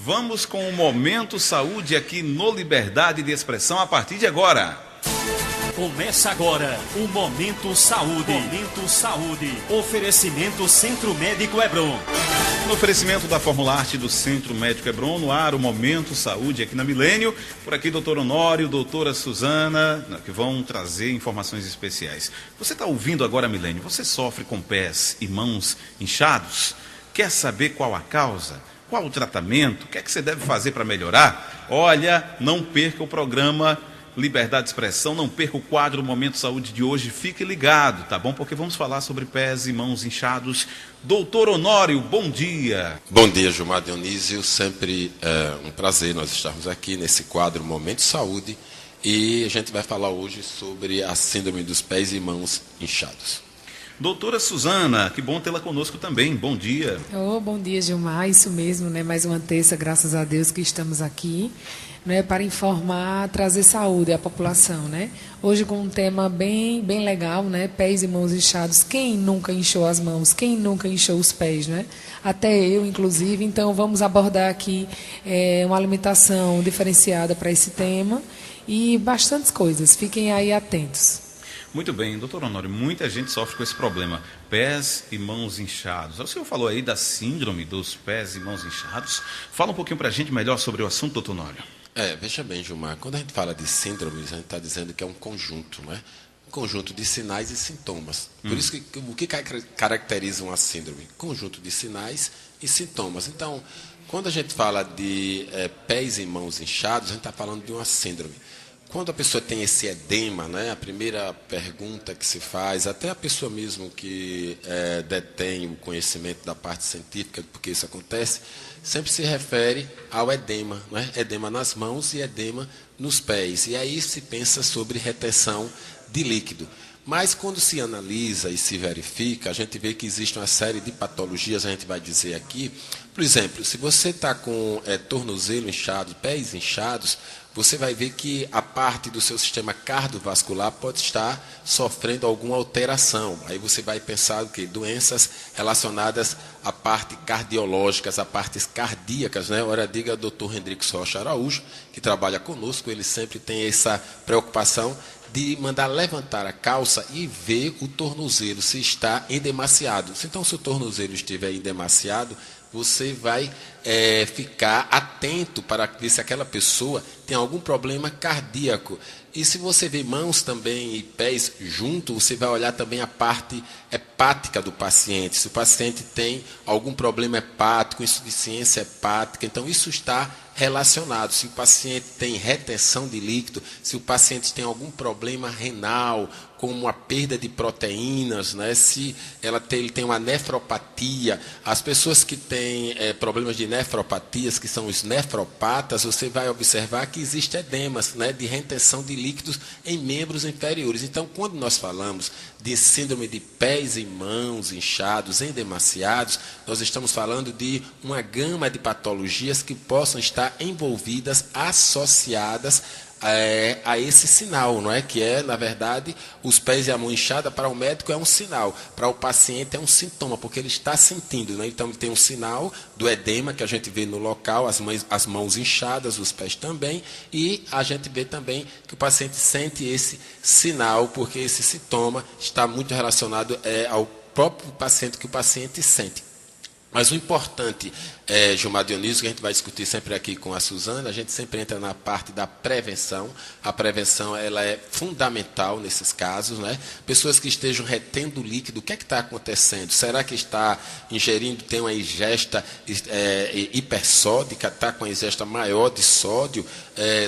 Vamos com o Momento Saúde aqui no Liberdade de Expressão a partir de agora. Começa agora o Momento Saúde. Momento Saúde. Oferecimento Centro Médico Hebron. No oferecimento da Formularte do Centro Médico Hebron, no ar o Momento Saúde aqui na Milênio. Por aqui, doutor Honório, doutora Suzana, que vão trazer informações especiais. Você está ouvindo agora, Milênio? Você sofre com pés e mãos inchados? Quer saber qual a causa? Qual o tratamento? O que é que você deve fazer para melhorar? Olha, não perca o programa Liberdade de Expressão, não perca o quadro Momento Saúde de hoje, fique ligado, tá bom? Porque vamos falar sobre pés e mãos inchados. Doutor Honório, bom dia. Bom dia, Gilmar Dionísio, sempre um prazer nós estarmos aqui nesse quadro Momento Saúde e a gente vai falar hoje sobre a síndrome dos pés e mãos inchados. Doutora Suzana, que bom tê-la conosco também, bom dia. Bom dia, Gilmar, isso mesmo, né? Mais uma terça, graças a Deus que estamos aqui, né? Para informar, trazer saúde à população, né? Hoje com um tema bem legal, né? Pés e mãos inchados. Quem nunca inchou as mãos? Quem nunca inchou os pés, né? Até eu, inclusive. Então, vamos abordar aqui uma alimentação diferenciada para esse tema e bastantes coisas. Fiquem aí atentos. Muito bem, doutor Honório, muita gente sofre com esse problema, pés e mãos inchados. O senhor falou aí da síndrome dos pés e mãos inchados. Fala um pouquinho para a gente melhor sobre o assunto, doutor Honório. Veja bem, Gilmar, quando a gente fala de síndromes, a gente está dizendo que é um conjunto, né? Um conjunto de sinais e sintomas. Por isso que o que caracteriza uma síndrome? Conjunto de sinais e sintomas. Então, quando a gente fala de pés e mãos inchados, a gente está falando de uma síndrome. Quando a pessoa tem esse edema, né, a primeira pergunta que se faz, até a pessoa mesmo que detém o conhecimento da parte científica, porque isso acontece, sempre se refere ao edema, né, edema nas mãos e edema nos pés. E aí se pensa sobre retenção de líquido. Mas quando se analisa e se verifica, a gente vê que existe uma série de patologias, a gente vai dizer aqui. Por exemplo, se você está com tornozelo inchado, pés inchados, você vai ver que a parte do seu sistema cardiovascular pode estar sofrendo alguma alteração. Aí você vai pensar o quê? Doenças relacionadas à parte cardiológicas, a partes cardíacas, né? Ora, diga Dr. Hendrix Rocha Araújo, que trabalha conosco, ele sempre tem essa preocupação de mandar levantar a calça e ver o tornozelo se está endemaciado. Então, se o tornozelo estiver endemaciado, você vai ficar atento para ver se aquela pessoa tem algum problema cardíaco. E se você vê mãos também e pés junto, você vai olhar também a parte hepática do paciente. Se o paciente tem algum problema hepático, insuficiência hepática, então isso está relacionado. Se o paciente tem retenção de líquido, se o paciente tem algum problema renal, como a perda de proteínas, né? Se ele tem uma nefropatia, as pessoas que têm problemas de nefropatias, que são os nefropatas, você vai observar que existe edemas, né, de retenção de líquidos em membros inferiores. Então, quando nós falamos de síndrome de pés e mãos inchados, endemaciados, nós estamos falando de uma gama de patologias que possam estar envolvidas, associadas a esse sinal, não é? Que é, na verdade, os pés e a mão inchada para o médico é um sinal, para o paciente é um sintoma, porque ele está sentindo, né? Então ele tem um sinal do edema que a gente vê no local, as mãos inchadas, os pés também, e a gente vê também que o paciente sente esse sinal, porque esse sintoma está muito relacionado ao próprio paciente, que o paciente sente. Mas o importante, Gilmar Dionísio, que a gente vai discutir sempre aqui com a Suzana, a gente sempre entra na parte da prevenção. A prevenção ela é fundamental nesses casos, né? Pessoas que estejam retendo líquido, o que é que está acontecendo? Será que está ingerindo, tem uma ingesta hipersódica, está com a ingesta maior de sódio?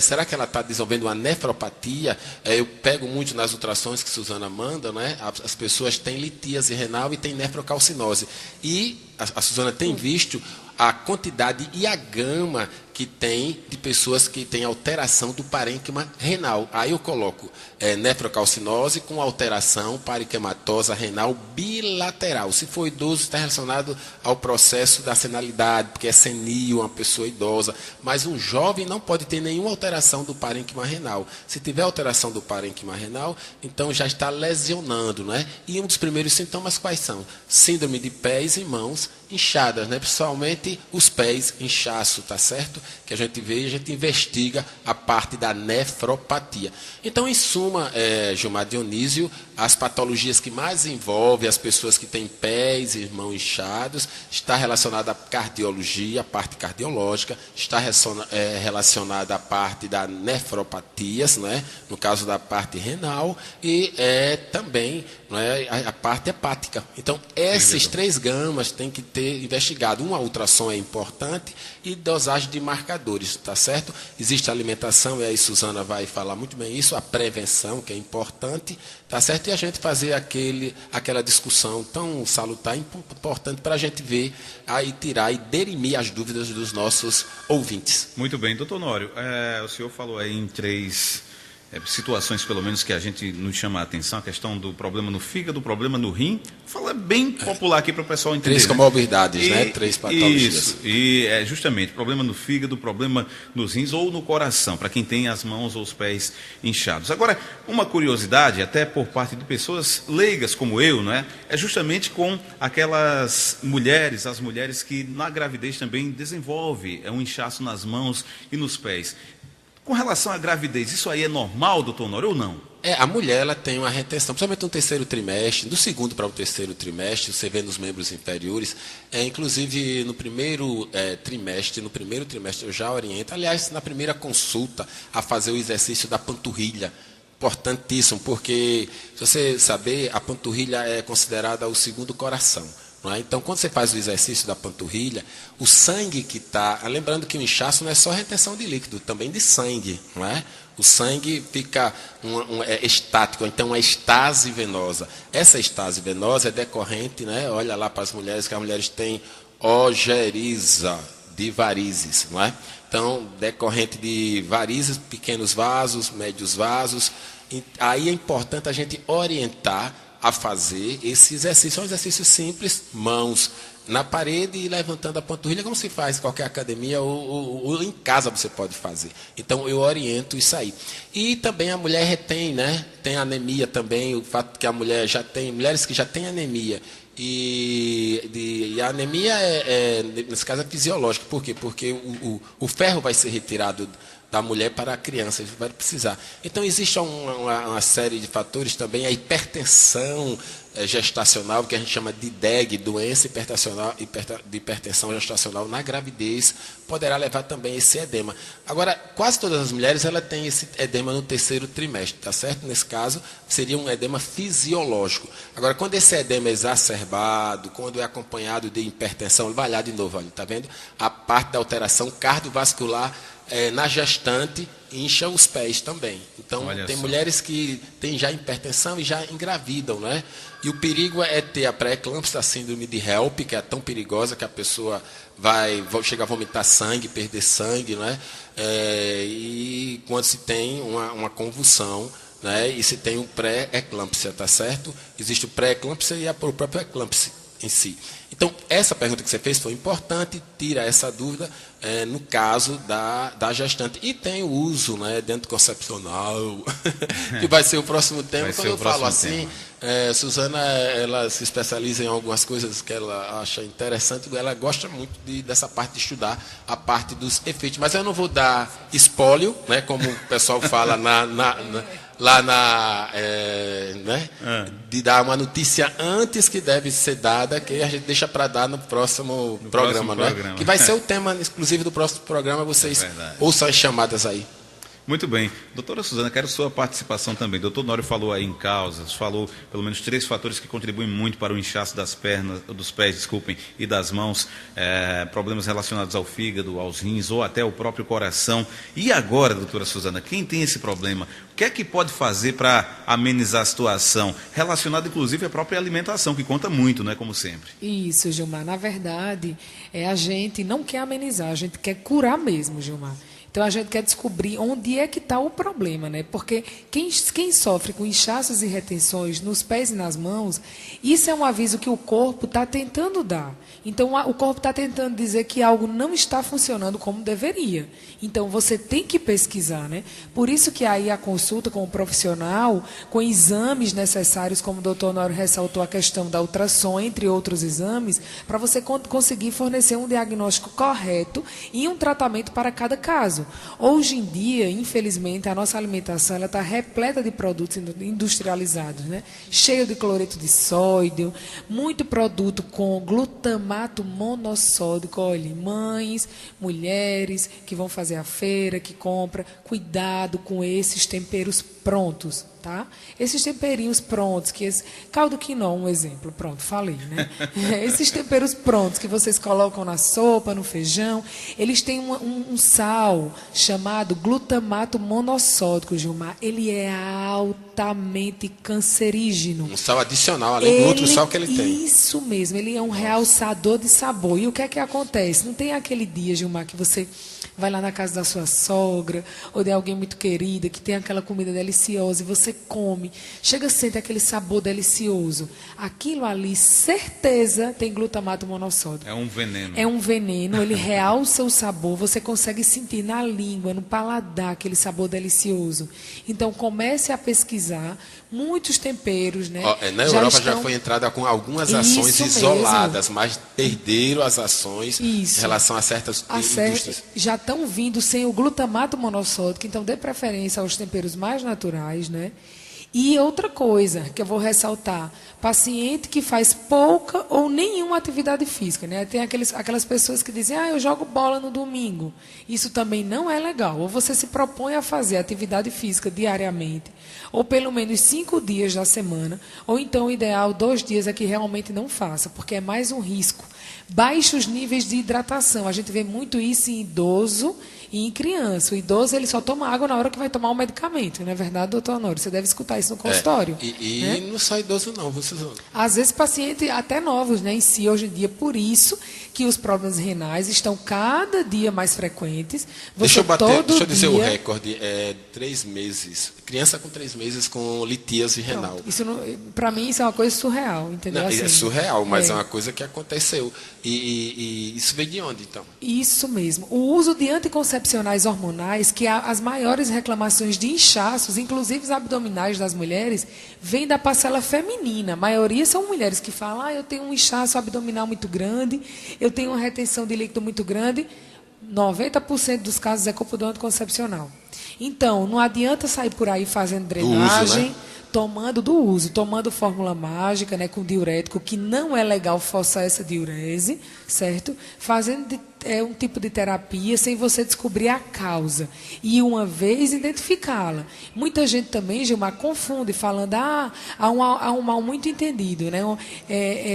Será que ela está desenvolvendo uma nefropatia? Eu pego muito nas ultrassons que a Suzana manda, né? As pessoas têm litíase renal e têm nefrocalcinose. E a Suzana tem visto a quantidade e a gama que tem de pessoas que têm alteração do parênquima renal. Aí eu coloco nefrocalcinose com alteração parenquimatosa renal bilateral. Se for idoso, está relacionado ao processo da senilidade, porque é senil, uma pessoa idosa. Mas um jovem não pode ter nenhuma alteração do parênquima renal. Se tiver alteração do parênquima renal, então já está lesionando, né? E um dos primeiros sintomas quais são? Síndrome de pés e mãos inchadas, né? Principalmente os pés, inchaço, tá certo? Que a gente vê e a gente investiga a parte da nefropatia. Então, em suma, Gilmar Dionísio, as patologias que mais envolvem as pessoas que têm pés e mãos inchados está relacionada à cardiologia, a parte cardiológica, está relacionada à parte da nefropatias, né? No caso da parte renal, e também, né, a parte hepática. Então, esses 3 gamas têm que ter investigado. Uma ultrassom é importante e dosagem de marcadores, tá certo? Existe a alimentação, e aí Suzana vai falar muito bem isso, a prevenção, que é importante, tá certo? E a gente fazer aquela discussão tão salutar, importante para a gente ver, aí tirar e derimir as dúvidas dos nossos ouvintes. Muito bem, doutor Honório, o senhor falou aí em 3 situações, pelo menos, que a gente nos chama a atenção, a questão do problema no fígado, o problema no rim. Fala bem popular aqui para o pessoal entender. 3 comorbidades, né? 3 patologias. Isso, e justamente, problema no fígado, problema nos rins ou no coração, para quem tem as mãos ou os pés inchados. Agora, uma curiosidade, até por parte de pessoas leigas como eu, não é? É justamente com aquelas mulheres, as mulheres que na gravidez também desenvolvem um inchaço nas mãos e nos pés. Com relação à gravidez, isso aí é normal, doutor Honório, ou não? A mulher ela tem uma retenção, principalmente no terceiro trimestre, do segundo para o terceiro trimestre, você vê nos membros inferiores, inclusive no primeiro trimestre eu já oriento, aliás, na primeira consulta, a fazer o exercício da panturrilha. Importantíssimo, porque, se você saber, a panturrilha é considerada o segundo coração. Não é? Então, quando você faz o exercício da panturrilha, o sangue que está... Lembrando que o inchaço não é só retenção de líquido, também de sangue. Não é? O sangue fica estático, então uma estase venosa. Essa estase venosa é decorrente, né? Olha lá para as mulheres, que as mulheres têm ojeriza de varizes. Não é? Então, decorrente de varizes, pequenos vasos, médios vasos. Aí é importante a gente orientar a fazer esse exercício. É um exercício simples, mãos na parede e levantando a panturrilha, como se faz em qualquer academia ou em casa você pode fazer. Então eu oriento isso aí. E também a mulher retém, né? Tem anemia também, o fato que a mulher já tem, mulheres que já têm anemia. E a anemia nesse caso é fisiológica. Por quê? Porque o ferro vai ser retirado da mulher para a criança, vai precisar. Então, existe uma série de fatores também, a hipertensão gestacional, que a gente chama de DEG, doença de hipertensão gestacional na gravidez, poderá levar também esse edema. Agora, quase todas as mulheres ela têm esse edema no terceiro trimestre, tá certo? Nesse caso, seria um edema fisiológico. Agora, quando esse edema é exacerbado, quando é acompanhado de hipertensão, vai lá de novo, olha, tá vendo? A parte da alteração cardiovascular na gestante incha os pés também. Então, tem mulheres que têm já hipertensão e já engravidam, né? E o perigo é ter a pré-eclâmpsia, a síndrome de HELP, que é tão perigosa que a pessoa vai chegar a vomitar sangue, perder sangue, né? E quando se tem uma convulsão, né? E se tem um pré-eclâmpsia, tá certo? Existe o pré-eclâmpsia e o próprio eclâmpsia em si. Então, essa pergunta que você fez foi importante, tira essa dúvida no caso da gestante. E tem o uso, né, dentro concepcional, que vai ser o próximo tema. Quando eu falo assim, Suzana, ela se especializa em algumas coisas que ela acha interessante, ela gosta muito dessa parte de estudar a parte dos efeitos. Mas eu não vou dar espólio, né, como o pessoal fala de dar uma notícia antes que deve ser dada, que a gente deixa para dar no próximo programa, né? Que vai ser o tema exclusivo do próximo programa, vocês ouçam as chamadas aí. Muito bem. Doutora Suzana, quero sua participação também. Doutor Nório falou aí em causas, falou pelo menos 3 fatores que contribuem muito para o inchaço das pernas, dos pés, desculpem, e das mãos, problemas relacionados ao fígado, aos rins ou até ao próprio coração. E agora, doutora Suzana, quem tem esse problema, o que é que pode fazer para amenizar a situação? Relacionado, inclusive, à própria alimentação, que conta muito, né, como sempre. Isso, Gilmar. Na verdade, a gente não quer amenizar, a gente quer curar mesmo, Gilmar. Então, a gente quer descobrir onde é que está o problema, né? Porque quem sofre com inchaços e retenções nos pés e nas mãos, isso é um aviso que o corpo está tentando dar. Então, o corpo está tentando dizer que algo não está funcionando como deveria. Então, você tem que pesquisar, né? Por isso que aí a consulta com o profissional, com exames necessários, como o doutor Nório ressaltou a questão da ultrassom, entre outros exames, para você conseguir fornecer um diagnóstico correto e um tratamento para cada caso. Hoje em dia, infelizmente, a nossa alimentação está repleta de produtos industrializados, né? Cheio de cloreto de sódio, muito produto com glutamato monossódico. Olha, mães, mulheres que vão fazer a feira, que compram, cuidado com esses temperos prontos. Tá? Esses temperinhos prontos, caldo quinó, um exemplo, pronto, falei, né? Esses temperos prontos que vocês colocam na sopa, no feijão, eles têm um sal chamado glutamato monossódico, Gilmar. Ele é altamente cancerígeno. Um sal adicional, além do outro sal que ele tem. Isso mesmo, ele é um realçador de sabor. E o que é que acontece? Não tem aquele dia, Gilmar, que você vai lá na casa da sua sogra ou de alguém muito querida que tem aquela comida deliciosa e você come, chega a sentir aquele sabor delicioso. Aquilo ali, certeza, tem glutamato monossódico. É um veneno. É um veneno, ele realça o sabor, você consegue sentir na língua, no paladar, aquele sabor delicioso. Então, comece a pesquisar muitos temperos, né? Na Europa já foi entrada com algumas ações isoladas, mas perderam as ações em relação a certas indústrias. Já estão vindo sem o glutamato monossódico, então dê preferência aos temperos mais naturais, né? E outra coisa que eu vou ressaltar, paciente que faz pouca ou nenhuma atividade física, né? Tem aquelas pessoas que dizem, eu jogo bola no domingo. Isso também não é legal. Ou você se propõe a fazer atividade física diariamente, ou pelo menos 5 dias da semana, ou então o ideal 2 dias é que realmente não faça, porque é mais um risco. Baixos níveis de hidratação. A gente vê muito isso em idoso e em criança. O idoso ele só toma água na hora que vai tomar o medicamento. Não é verdade, doutor Honório? Você deve escutar isso no consultório. E não só idoso, não. Às vezes, pacientes até novos, né, em si, hoje em dia. Por isso que os problemas renais estão cada dia mais frequentes. Deixa eu dizer o recorde. 3 meses. Criança com 3 meses com litíase renal. Para mim, isso é uma coisa surreal. Entendeu? Não, assim, é surreal, mas é uma coisa que aconteceu. E isso veio de onde, então? Isso mesmo. O uso de anticoncepcionais hormonais, que as maiores reclamações de inchaços, inclusive os abdominais das mulheres, vem da parcela feminina. A maioria são mulheres que falam, eu tenho um inchaço abdominal muito grande, eu tenho uma retenção de líquido muito grande. 90% dos casos é culpa do anticoncepcional. Então, não adianta sair por aí fazendo drenagem, né? tomando fórmula mágica, né, com diurético, que não é legal forçar essa diurese, certo? Fazendo um tipo de terapia sem você descobrir a causa. E uma vez identificá-la. Muita gente também, Gilmar, confunde, falando, há um mal muito entendido, né?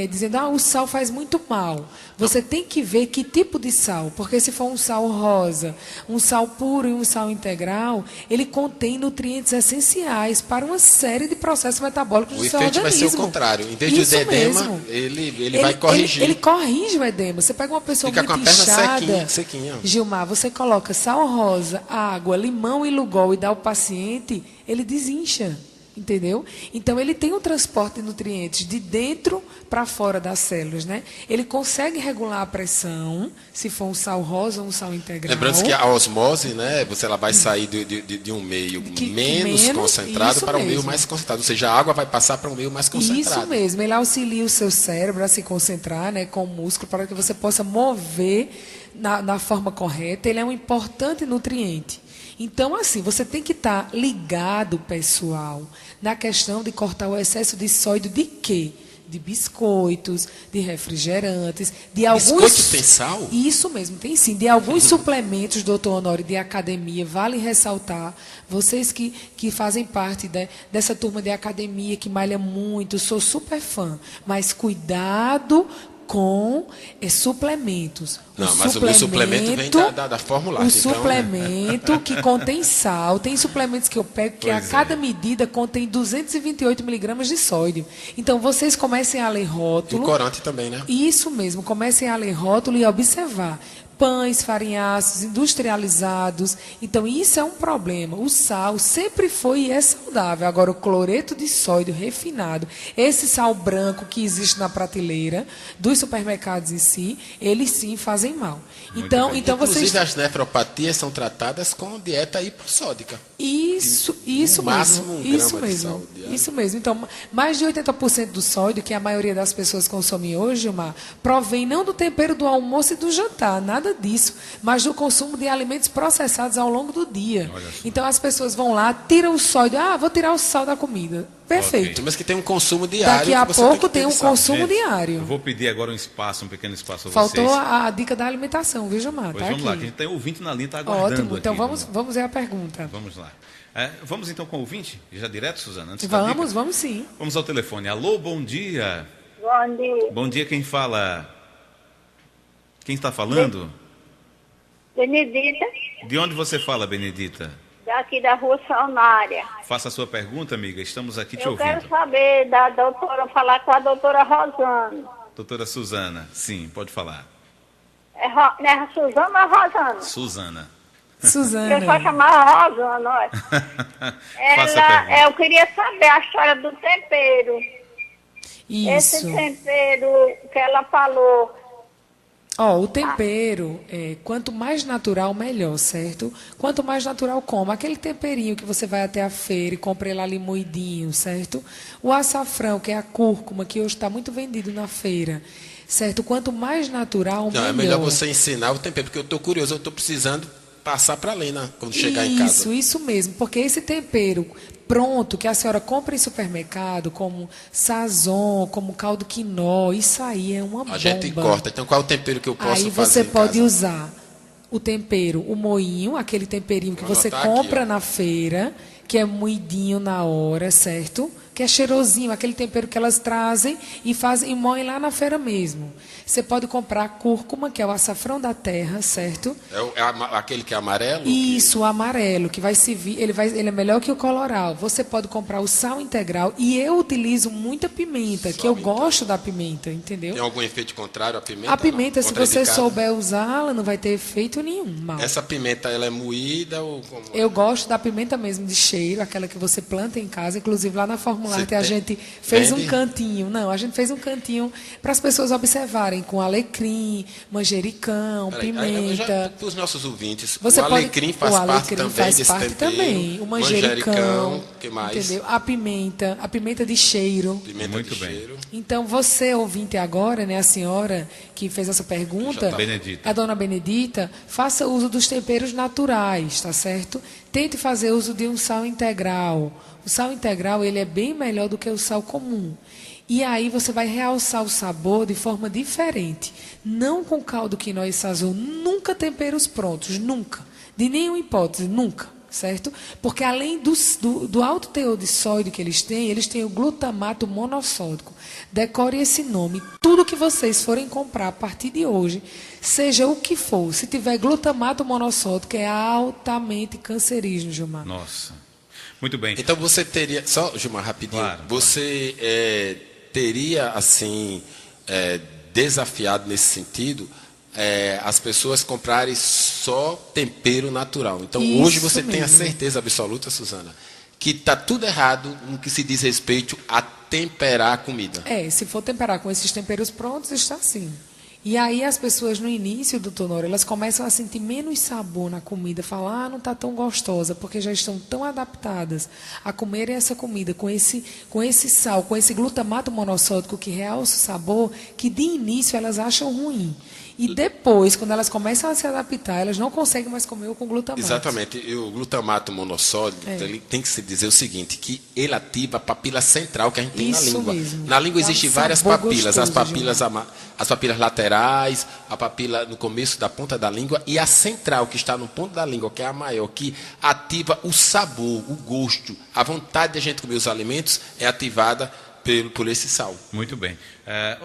Dizendo, o sal faz muito mal. Você tem que ver que tipo de sal, porque se for um sal rosa, um sal puro e um sal integral, ele contém nutrientes essenciais para uma série de processos metabólicos do seu organismo. O efeito vai ser o contrário. Em vez de edema, ele vai corrigir. Ele corrige o edema. Você pega uma pessoa Fica muito com a perna inchada, sequinha. Gilmar, você coloca sal rosa, água, limão e Lugol e dá ao paciente, ele desincha. Entendeu? Então, ele tem um transporte de nutrientes de dentro para fora das células, né? Ele consegue regular a pressão, se for um sal rosa ou um sal integral. Lembrando que a osmose, né? Ela vai sair de um meio menos concentrado para um meio mais concentrado. Ou seja, a água vai passar para um meio mais concentrado. Isso mesmo. Ele auxilia o seu cérebro a se concentrar, né, com o músculo, para que você possa mover na forma correta. Ele é um importante nutriente. Então, assim, você tem que estar ligado, pessoal, na questão de cortar o excesso de sódio de quê? de biscoitos, de refrigerantes, de Biscoito tem sal? Isso mesmo, tem sim. De alguns suplementos, doutor Honório, de academia, vale ressaltar, vocês que fazem parte dessa turma de academia, que malha muito, sou super fã, mas cuidado com suplementos. Não, mas o meu suplemento vem da Fórmula. O suplemento que contém sal. Tem suplementos que eu pego que a cada medida contém 228 miligramas de sódio. Então, vocês comecem a ler rótulo. E o corante também, né? Isso mesmo. Comecem a ler rótulo e observar. Pães farinhaços, industrializados. Então, isso é um problema. O sal sempre foi e é saudável. Agora, o cloreto de sódio refinado, esse sal branco que existe na prateleira dos supermercados em si, eles sim fazem mal. Então Inclusive, vocês... as nefropatias são tratadas com dieta hipossódica. Isso máximo mesmo. 1 Isso grama de mesmo. sal diário. Isso mesmo. Então, mais de 80% do sódio que a maioria das pessoas consome hoje, Gilmar, provém não do tempero do almoço e do jantar, nada disso, mas do consumo de alimentos processados ao longo do dia. Então, as pessoas vão lá, tiram o sódio, vou tirar o sal da comida. Perfeito. Okay. Mas que tem um consumo diário. Daqui a pouco tem um consumo diário. Eu vou pedir agora um pequeno espaço a Faltou vocês. a dica da alimentação, viu, Gilmar? Pois tá vamos aqui. lá, que a gente tem ouvinte na linha, está aguardando. Ótimo, então aqui, vamos ver a pergunta. Vamos lá. Vamos então com o ouvinte? Já direto, Suzana? Antes Vamos sim. Vamos ao telefone. Alô, bom dia. Bom dia. Bom dia, quem fala? Quem está falando? Benedita, De onde você fala, Benedita? daqui da Rua Salmária. Faça a sua pergunta, amiga. Estamos aqui te Eu ouvindo. quero saber da doutora, falar com a doutora Rosana. Doutora Suzana, sim, pode falar. Não é Suzana ou Rosana? Suzana. Eu só Suzana. chamava Rosana, olha. Faça a pergunta. Eu queria saber a história do tempero. Esse Isso. tempero que ela falou. O tempero, quanto mais natural, melhor, certo? Quanto mais natural, como? Aquele temperinho que você vai até a feira e compra ele ali moidinho, certo? O açafrão, que é a cúrcuma, que hoje está muito vendido na feira, certo? Quanto mais natural, melhor. Não, é melhor você ensinar o tempero, porque eu estou curioso, eu estou precisando passar para a Lena quando chegar em casa. Isso mesmo, porque esse tempero pronto que a senhora compra em supermercado, como sazon, como caldo quinó, isso aí é uma bomba. A gente corta. Então, qual é o tempero que eu posso Aí fazer você em pode casa? usar o tempero, o moinho, aquele temperinho que Vou você anotar compra aqui, ó. na feira, que é moidinho na hora, certo? Que é cheirosinho, aquele tempero que elas trazem e moem lá na feira mesmo. Você pode comprar cúrcuma, que é o açafrão da terra, certo? Aquele que é amarelo? Isso, o amarelo, que vai servir, ele é melhor que o coloral. Você pode comprar o sal integral e eu utilizo muita pimenta, que eu gosto da pimenta, entendeu? Tem algum efeito contrário à pimenta? A pimenta, não? se você Contraindicada? souber usá-la, não vai ter efeito nenhum. Mal. Essa pimenta, ela é moída ou como? Eu gosto da pimenta mesmo de cheiro, aquela que você planta em casa. Inclusive, lá na Formularte Você a gente fez vende? um cantinho. Não, a gente fez um cantinho para as pessoas observarem, com alecrim, manjericão, Peraí, pimenta. para os nossos ouvintes, Você o alecrim faz o parte alecrim também faz desse parte tempero. também. O manjericão, que mais? entendeu? A pimenta de cheiro. Pimenta Muito de bem. cheiro. Então, você, ouvinte agora, né, a senhora que fez essa pergunta, Benedita. a dona Benedita, faça uso dos temperos naturais, tá certo? Tente fazer uso de um sal integral. O sal integral, ele é bem melhor do que o sal comum. E aí você vai realçar o sabor de forma diferente. Não com caldo quinó e sazon, nunca temperos prontos, nunca. De nenhuma hipótese, nunca. Certo? Porque além do alto teor de sódio que eles têm o glutamato monossódico. Decore esse nome. Tudo que vocês forem comprar a partir de hoje, seja o que for, se tiver glutamato monossódico, é altamente cancerígeno, Gilmar. Nossa. Muito bem. Então você teria, só Gilmar, rapidinho, Claro, você teria assim desafiado nesse sentido as pessoas comprarem só tempero natural. Então Isso hoje você tem a mesmo. certeza absoluta, Suzana, que está tudo errado no que se diz respeito a temperar a comida. Se for temperar com esses temperos prontos, está assim. E aí as pessoas no início, doutor Nora, elas começam a sentir menos sabor na comida, falar, não está tão gostosa, porque já estão tão adaptadas a comerem essa comida com esse sal, com esse glutamato monossódico que realça o sabor, que de início elas acham ruim. E depois, quando elas começam a se adaptar, elas não conseguem mais comer o com glutamato. Exatamente. E o glutamato monossódico, ele tem que se dizer o seguinte, que ele ativa a papila central que a gente tem na língua. Mesmo. Na língua existem várias papilas. As papilas laterais, a papila no começo da ponta da língua e a central, que está no ponto da língua, que é a maior, que ativa o sabor, o gosto, a vontade de a gente comer os alimentos é ativada por esse sal. Muito bem.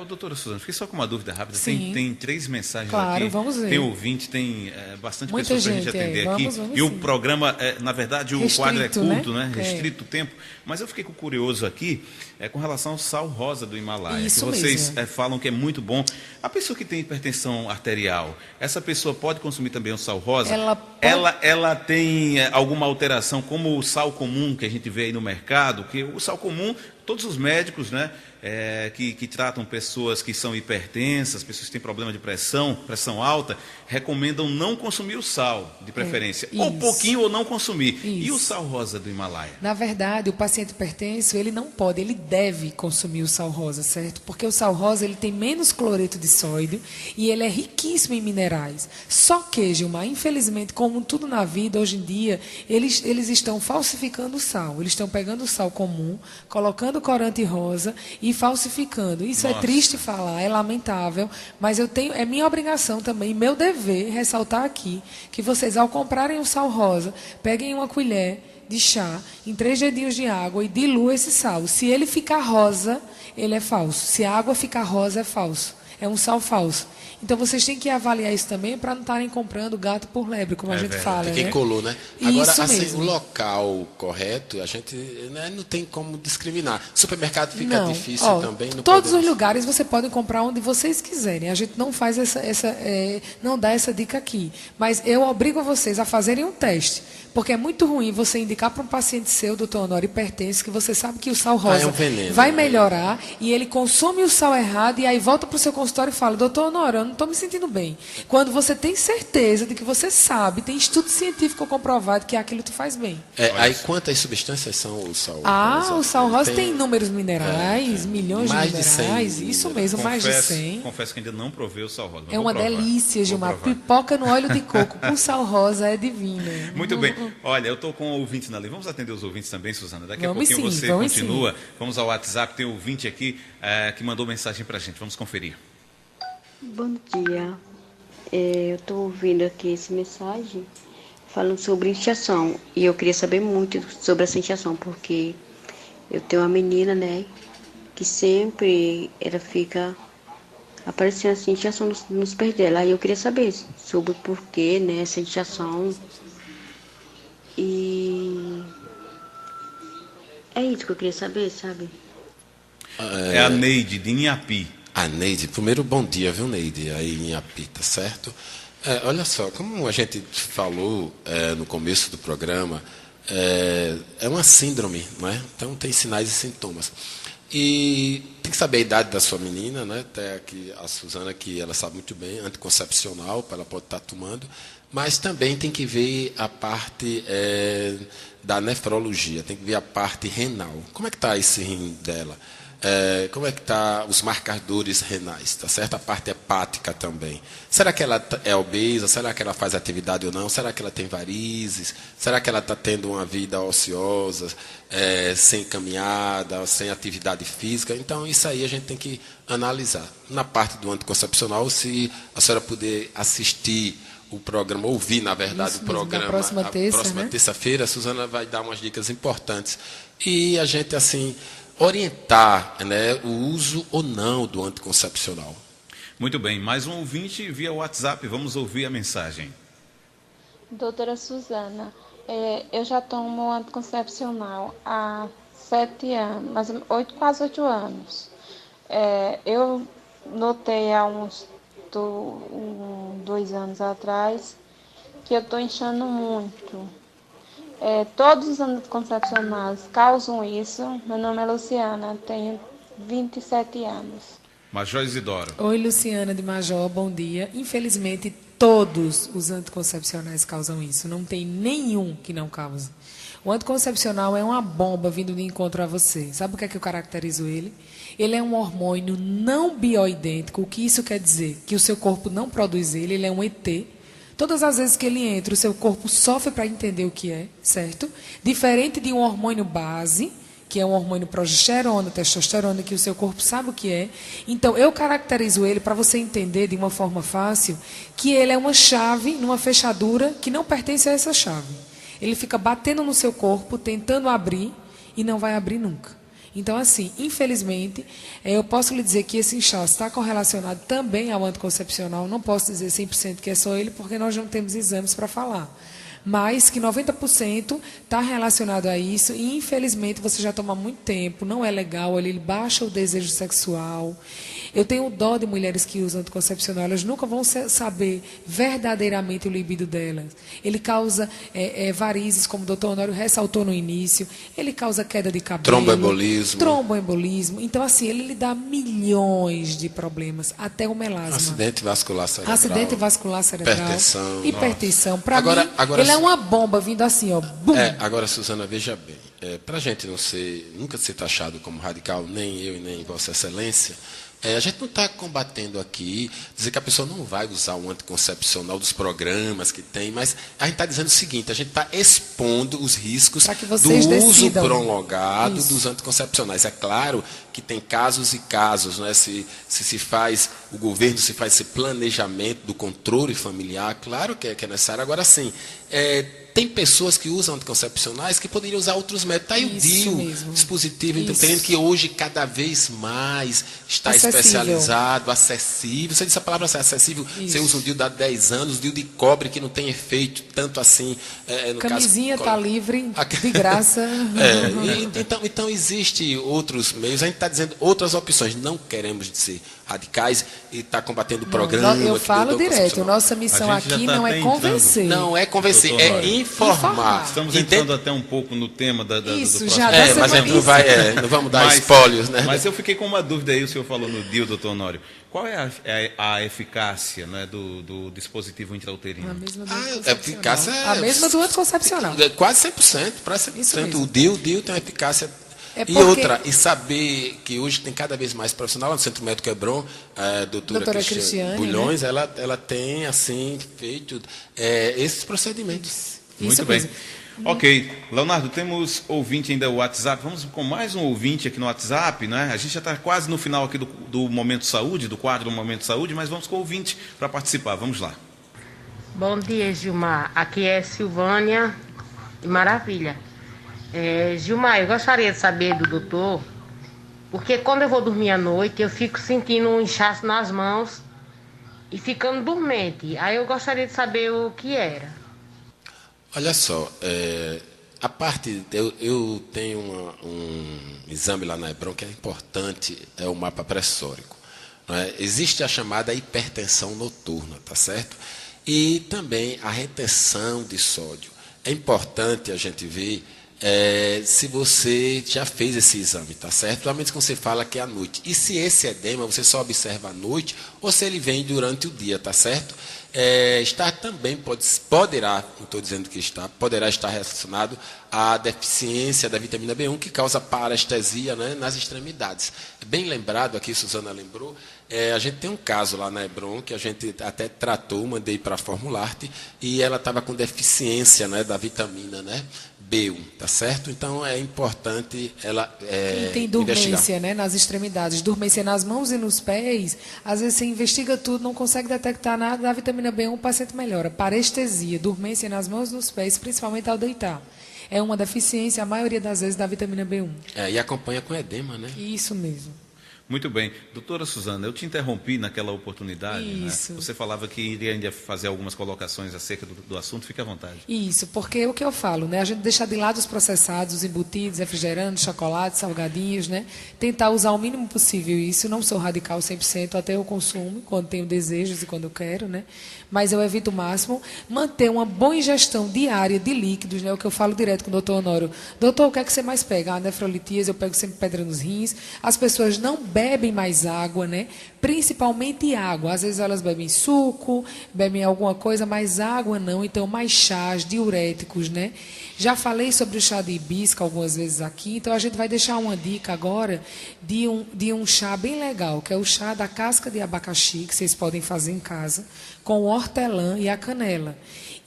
Doutora Suzana, fiquei só com uma dúvida rápida. Tem 3 mensagens aqui. Vamos ver. Tem ouvinte, tem bastante pessoas para a gente atender aqui. E o programa, na verdade, o quadro é curto, né? Restrito o tempo. Mas eu fiquei curioso aqui com relação ao sal rosa do Himalaia. Isso que vocês mesmo. Falam que é muito bom. A pessoa que tem hipertensão arterial, essa pessoa pode consumir também o sal rosa? Ela tem alguma alteração, como o sal comum que a gente vê aí no mercado? Que o sal comum, todos os médicos, né? Que tratam pessoas que são hipertensas, pessoas que têm problema de pressão alta, recomendam não consumir o sal, de preferência. Ou pouquinho ou não consumir. Isso. E o sal rosa do Himalaia? Na verdade, o paciente hipertenso, ele não pode, ele deve consumir o sal rosa, certo? Porque o sal rosa, ele tem menos cloreto de sódio e ele é riquíssimo em minerais. Só que, Gilmar, infelizmente, como tudo na vida, hoje em dia, eles estão falsificando o sal. Eles estão pegando o sal comum, colocando corante rosa e falsificando. Isso é triste falar, é lamentável, mas é minha obrigação também, meu dever, ressaltar aqui, que vocês, ao comprarem o sal rosa, peguem uma colher de chá em 3 dedinhos de água e diluam esse sal. Se ele ficar rosa, ele é falso. Se a água ficar rosa, é falso. É um sal falso. Então, vocês têm que avaliar isso também para não estarem comprando gato por lebre, como a gente fala. Quem colou, né? Agora, assim, o local correto, a gente não tem como discriminar. Supermercado fica difícil também. Todos os lugares você pode comprar onde vocês quiserem. A gente não faz não dá essa dica aqui. Mas eu obrigo vocês a fazerem um teste. Porque é muito ruim você indicar para um paciente seu, doutor Honório, hipertenso, que você sabe que o sal rosa vai melhorar e ele consome o sal errado e aí volta para o seu consultório e fala, doutor Honório, eu não estou me sentindo bem. Quando você tem certeza de que você sabe, tem estudo científico comprovado que aquilo te faz bem. Aí quantas substâncias são o sal rosa? O sal rosa tem inúmeros minerais, milhões de minerais, isso mesmo, mais de 100. Confesso que ainda não provei o sal rosa. É uma delícia, Gilmar. Pipoca no óleo de coco com sal rosa é divino. Muito bem. Olha, eu estou com o ouvinte na linha. Vamos atender os ouvintes também, Suzana? Daqui a pouquinho você continua. Vamos ao WhatsApp, tem um ouvinte aqui que mandou mensagem para a gente. Vamos conferir. Bom dia. Eu estou ouvindo aqui essa mensagem falando sobre inchação. E eu queria saber muito sobre essa inchação, porque eu tenho uma menina, né, que sempre ela fica aparecendo assim, inchação nos pés dela. Aí eu queria saber sobre o porquê, né, essa inchação. E é isso que eu queria saber, sabe? É a Neide, de Inhapi. A Neide, primeiro bom dia, viu, Neide, aí em Inhapi, tá certo? Olha só, como a gente falou no começo do programa, é uma síndrome, não é? Então tem sinais e sintomas. E tem que saber a idade da sua menina, né? Até aqui a Suzana, que ela sabe muito bem, anticoncepcional, ela pode estar tomando, mas também tem que ver a parte da nefrologia, tem que ver a parte renal. Como é que está esse rim dela? Como é que está os marcadores renais, tá certo? A parte hepática também. Será que ela é obesa? Será que ela faz atividade ou não? Será que ela tem varizes? Será que ela está tendo uma vida ociosa, sem caminhada, sem atividade física? Então, isso aí a gente tem que analisar. Na parte do anticoncepcional, se a senhora puder assistir o programa, ouvir, na verdade, o programa. Na próxima terça-feira, a Suzana vai dar umas dicas importantes. E a gente, assim, orientar, né, o uso ou não do anticoncepcional. Muito bem, mais um ouvinte via WhatsApp, vamos ouvir a mensagem. Doutora Suzana, eu já tomo anticoncepcional há 7 anos, quase 8 anos. Eu notei há uns 2 anos atrás que eu estou inchando muito. Todos os anticoncepcionais causam isso. Meu nome é Luciana, tenho 27 anos. Major Isidoro. Oi, Luciana de Major, bom dia. Infelizmente, Todos os anticoncepcionais causam isso. Não tem nenhum que não cause. O anticoncepcional é uma bomba vindo de encontro a você. Sabe o que é que eu caracterizo ele? Ele é um hormônio não bioidêntico. O que isso quer dizer? Que o seu corpo não produz ele, ele é um ET. Todas as vezes que ele entra, o seu corpo sofre para entender o que é, certo? Diferente de um hormônio base, que é um hormônio progesterona, testosterona, que o seu corpo sabe o que é. Então, eu caracterizo ele para você entender de uma forma fácil que ele é uma chave numa fechadura que não pertence a essa chave. Ele fica batendo no seu corpo, tentando abrir, e não vai abrir nunca. Então, assim, infelizmente, eu posso lhe dizer que esse inchaço está correlacionado também ao anticoncepcional. Não posso dizer 100% que é só ele, porque nós não temos exames para falar. Mas que 90% está relacionado a isso e, infelizmente, você já toma muito tempo, não é legal, ele baixa o desejo sexual. Eu tenho dó de mulheres que usam anticoncepcional, elas nunca vão saber verdadeiramente o libido delas. Ele causa varizes, como o doutor Honório ressaltou no início, ele causa queda de cabelo. Tromboembolismo. Então, assim, ele lhe dá milhões de problemas, até o melasma. Acidente vascular cerebral. Hipertensão. Para mim, ele é uma bomba vindo assim, ó. Bum. Agora, Suzana, veja bem. Para a gente nunca ser taxado como radical, nem eu e nem Vossa Excelência, a gente não está combatendo aqui, dizer que a pessoa não vai usar o anticoncepcional dos programas que tem, mas a gente está dizendo o seguinte, a gente está expondo os riscos do uso prolongado dos anticoncepcionais. É claro que tem casos e casos, né? Se o governo se faz esse planejamento do controle familiar, claro que é necessário. Agora, sim, tem pessoas que usam anticoncepcionais que poderiam usar outros métodos. Está aí o DIU, dispositivo entendendo que hoje cada vez mais está especializado, acessível. Você disse a palavra acessível, você usa um DIU de 10 anos, DIU de cobre que não tem efeito, tanto assim. Camisinha está livre, de graça. Então, existe outros meios, a gente está dizendo outras opções. Não queremos ser radicais e está combatendo o programa. Eu falo direto, nossa missão aqui não é convencer. Não é convencer, é informar. Estamos entrando até um pouco no tema do próximo. Mas a gente não vamos dar espólios, né? Mas eu fiquei com uma dúvida aí, o senhor falou no DIU, doutor Honório. Qual é a eficácia, né, do dispositivo intrauterino? A mesma do eficácia a mesma do anticoncepcional. Quase 100%, quase 100%. O DIU tem uma eficácia. E saber que hoje tem cada vez mais profissional, no Centro Médico Hebron, a doutora Cristiane Bulhões, né? ela tem, assim, feito esses procedimentos. Muito bem. Ok, Leonardo, temos ouvinte ainda no WhatsApp. Vamos com mais um ouvinte aqui no WhatsApp, né? A gente já está quase no final aqui do Momento Saúde, do quadro Momento Saúde, mas vamos com o ouvinte para participar. Vamos lá. Bom dia, Gilmar. Aqui é Silvânia de Maravilha. Gilmar, eu gostaria de saber do doutor, porque quando eu vou dormir à noite, eu fico sentindo um inchaço nas mãos e ficando dormente. Aí eu gostaria de saber o que era. Olha só, eu tenho um exame lá na Hebron que é importante, é o mapa pressórico. Né? Existe a chamada hipertensão noturna, tá certo? E também a retenção de sódio. É importante a gente ver se você já fez esse exame, tá certo? Principalmente quando você fala que é à noite. E se esse edema você só observa à noite ou se ele vem durante o dia, tá certo? Poderá, não estou dizendo que poderá estar relacionado à deficiência da vitamina B1, que causa parestesia, né, nas extremidades. Bem lembrado, aqui Suzana lembrou, a gente tem um caso lá na Hebron, que a gente até tratou, mandei para a Formularte, e ela estava com deficiência, né, da vitamina, né, B1, tá certo? Então é importante ela Quem tem dormência, né, nas extremidades, dormência nas mãos e nos pés, às vezes você investiga tudo, não consegue detectar nada da vitamina B1, o paciente melhora. Parestesia, dormência nas mãos e nos pés, principalmente ao deitar. É uma deficiência, a maioria das vezes, da vitamina B1. E acompanha com edema, né? Isso mesmo. Muito bem. Doutora Suzana, eu te interrompi naquela oportunidade. Isso. Né? Você falava que iria ainda fazer algumas colocações acerca do assunto. Fique à vontade. Isso, porque o que eu falo, né? A gente deixar de lado os processados, os embutidos, refrigerantes, chocolates, salgadinhos, né? Tentar usar o mínimo possível isso. Não sou radical 100%, até eu consumo, quando tenho desejos e quando eu quero, né? Mas eu evito o máximo. Manter uma boa ingestão diária de líquidos, né? O que eu falo direto com o doutor Honório. Doutor, o que é que você mais pega? A nefrolitíase, eu pego sempre pedra nos rins. As pessoas não bebem bebem mais água, né? Principalmente água. Às vezes elas bebem suco, bebem alguma coisa, mas água não. Então, mais chás, diuréticos, né? Já falei sobre o chá de hibisco algumas vezes aqui, então a gente vai deixar uma dica agora de um chá bem legal, que é o chá da casca de abacaxi, que vocês podem fazer em casa, com o hortelã e a canela.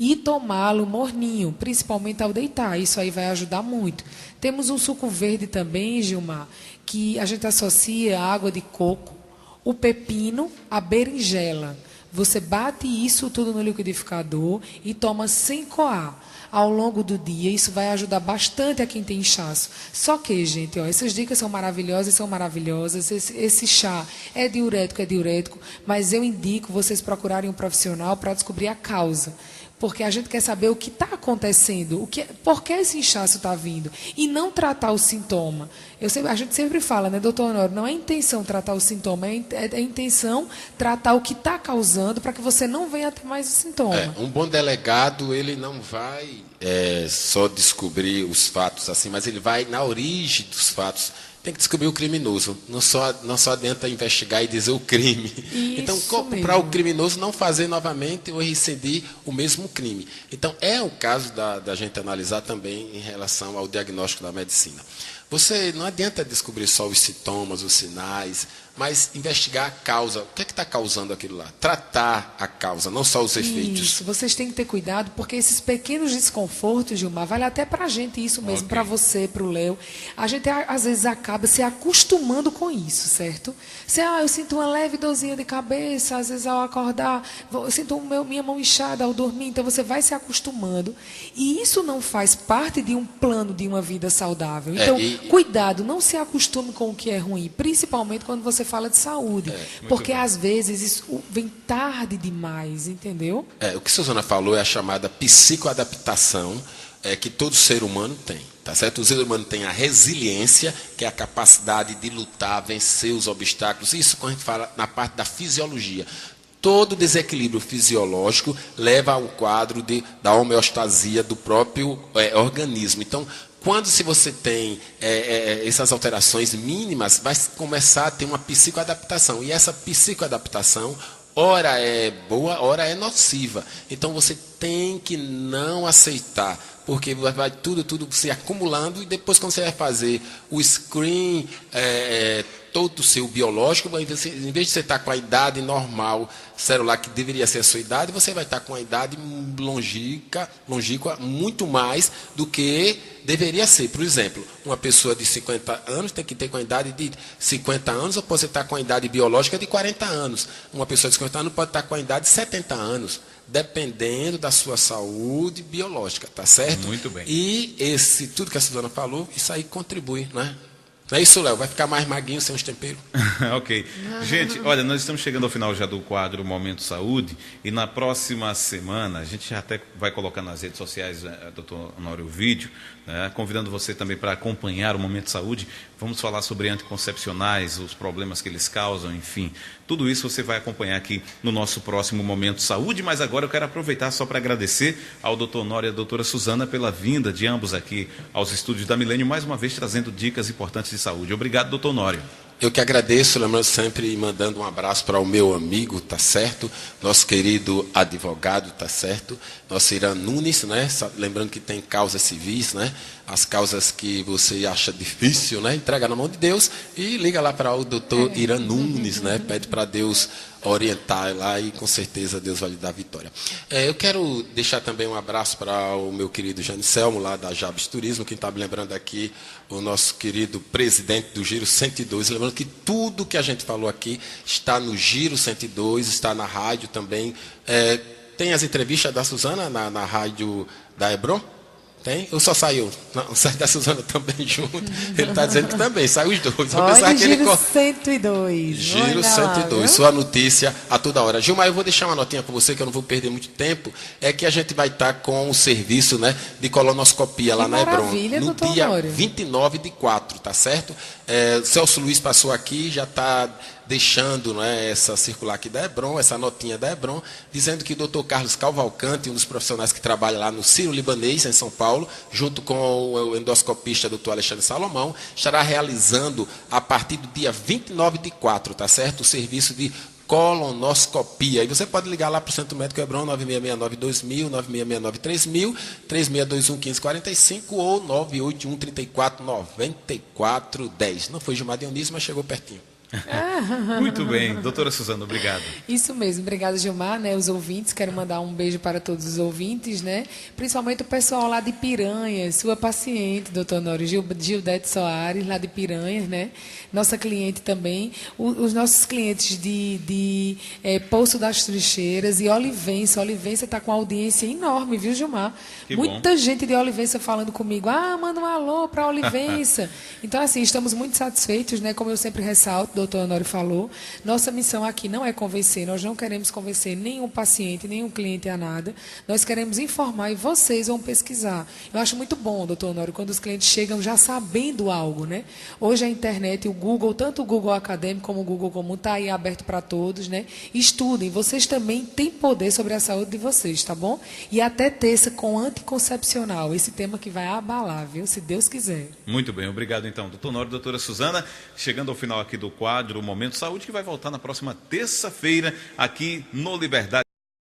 E tomá-lo morninho, principalmente ao deitar. Isso aí vai ajudar muito. Temos um suco verde também, Gilmar, que a gente associa a água de coco, o pepino, a berinjela. Você bate isso tudo no liquidificador e toma sem coar. Ao longo do dia, isso vai ajudar bastante a quem tem inchaço. Só que, gente, essas dicas são maravilhosas. Esse chá é diurético, mas eu indico vocês procurarem um profissional para descobrir a causa. Porque a gente quer saber o que está acontecendo, por que esse inchaço está vindo, e não tratar o sintoma. A gente sempre fala, né, doutor Honório, não é intenção tratar o sintoma, é intenção tratar o que está causando para que você não venha ter mais o sintoma. Um bom delegado, ele não vai só descobrir os fatos assim, mas ele vai na origem dos fatos. Tem que descobrir o criminoso. Não só adianta investigar e dizer o crime. Isso então, para o criminoso não fazer novamente ou reincidir o mesmo crime. Então, é o caso da gente analisar também em relação ao diagnóstico da medicina. Você não adianta descobrir só os sintomas, os sinais, mas investigar a causa. O que é que está causando aquilo lá? Tratar a causa, não só os efeitos. Isso, vocês têm que ter cuidado, porque esses pequenos desconfortos, Gilmar, vale até para a gente isso mesmo, para você, para o Léo. A gente, às vezes, acaba se acostumando com isso, certo? Eu sinto uma leve dorzinha de cabeça, às vezes, ao acordar, eu sinto minha mão inchada ao dormir, então você vai se acostumando. E isso não faz parte de um plano de uma vida saudável. Então, cuidado, não se acostume com o que é ruim, principalmente quando você fala de saúde, porque às vezes isso vem tarde demais, entendeu? O que a Suzana falou é a chamada psicoadaptação que todo ser humano tem, tá certo? O ser humano tem a resiliência, que é a capacidade de lutar, vencer os obstáculos. Isso quando a gente fala na parte da fisiologia. Todo desequilíbrio fisiológico leva ao quadro da homeostasia do próprio organismo. Então, se você tem essas alterações mínimas, vai começar a ter uma psicoadaptação. E essa psicoadaptação, ora é boa, ora é nociva. Então, você tem que não aceitar, porque vai tudo se acumulando, e depois, quando você vai fazer o screen todo o seu biológico, em vez de você estar com a idade normal celular, que deveria ser a sua idade, você vai estar com a idade longínqua muito mais do que deveria ser. Por exemplo, uma pessoa de 50 anos tem que ter com a idade de 50 anos, ou pode estar com a idade biológica de 40 anos. Uma pessoa de 50 anos pode estar com a idade de 70 anos, dependendo da sua saúde biológica, tá certo? Muito bem. E tudo que a Suzana falou, isso aí contribui, né? Não é isso, Léo? Vai ficar mais maguinho sem os temperos. Ok. Gente, olha, nós estamos chegando ao final já do quadro Momento Saúde, e na próxima semana, a gente já até vai colocar nas redes sociais, doutor Honório, o vídeo, né, convidando você também para acompanhar o Momento Saúde. Vamos falar sobre anticoncepcionais, os problemas que eles causam, enfim. Tudo isso você vai acompanhar aqui no nosso próximo Momento Saúde, mas agora eu quero aproveitar só para agradecer ao doutor Honório e à doutora Suzana pela vinda de ambos aqui aos estúdios da Milênio, mais uma vez trazendo dicas importantes de saúde. Obrigado, doutor Honório. Eu que agradeço, lembrando sempre, mandando um abraço para o meu amigo, tá certo? Nosso querido advogado, tá certo? Nosso Irã Nunes, né? Lembrando que tem causas civis, né? As causas que você acha difícil, né? Entrega na mão de Deus e liga lá para o doutor Irã Nunes, né? Pede para Deus orientar lá e com certeza Deus vai lhe dar vitória. Eu quero deixar também um abraço para o meu querido Janicelmo, lá da Jabes Turismo, quem está me lembrando aqui, o nosso querido presidente do Giro 102, lembrando que tudo que a gente falou aqui está no Giro 102, está na rádio também. Tem as entrevistas da Suzana na rádio da Hebron? Tem? Ou só saiu? Não, sai da Suzana também junto. Ele está dizendo que também, sai os dois. Olha, Giro 102. Giro 102, sua notícia a toda hora. Gilmar, eu vou deixar uma notinha para você, que eu não vou perder muito tempo. É que a gente vai estar com o serviço, né, de colonoscopia lá na Hebron. No dia 29/4, tá certo? Celso Luiz passou aqui, já está deixando, né, essa circular aqui da Hebron, essa notinha da Hebron, dizendo que o Dr. Carlos Cavalcante, um dos profissionais que trabalha lá no Sírio-Libanês, em São Paulo, junto com o endoscopista Dr. Alexandre Salomão, estará realizando a partir do dia 29/4, tá certo? O serviço de colonoscopia. E você pode ligar lá para o Centro Médico Hebron, 9669-2000, 9669-3000, 3621-1545 ou 981-34-94-10. Não foi Gilmar Dionísio, mas chegou pertinho. Muito bem, doutora Suzana, obrigado. Isso mesmo, obrigada, Gilmar, né? Os ouvintes, quero mandar um beijo para todos os ouvintes, né? Principalmente o pessoal lá de Piranhas, sua paciente, doutor Honório, Gildete Soares, lá de Piranhas, né? Nossa cliente também, os nossos clientes de Poço das Trincheiras e Olivença. Olivença está com uma audiência enorme, viu, Gilmar? Que Muita bom. gente de Olivença falando comigo, manda um alô para Olivença. Então, assim, estamos muito satisfeitos, né? Como eu sempre ressalto, o doutor Honório falou, nossa missão aqui não é convencer, nós não queremos convencer nenhum paciente, nenhum cliente a nada, nós queremos informar e vocês vão pesquisar. Eu acho muito bom, doutor Honório, quando os clientes chegam já sabendo algo, né? Hoje a internet, o Google, tanto o Google acadêmico como o Google comum, está aí aberto para todos, né? Estudem, vocês também têm poder sobre a saúde de vocês, tá bom? E até terça com anticoncepcional, esse tema que vai abalar, viu? Se Deus quiser. Muito bem, obrigado então, doutor Honório e doutora Suzana, chegando ao final aqui do quadro Momento Saúde, que vai voltar na próxima terça-feira aqui no Liberdade.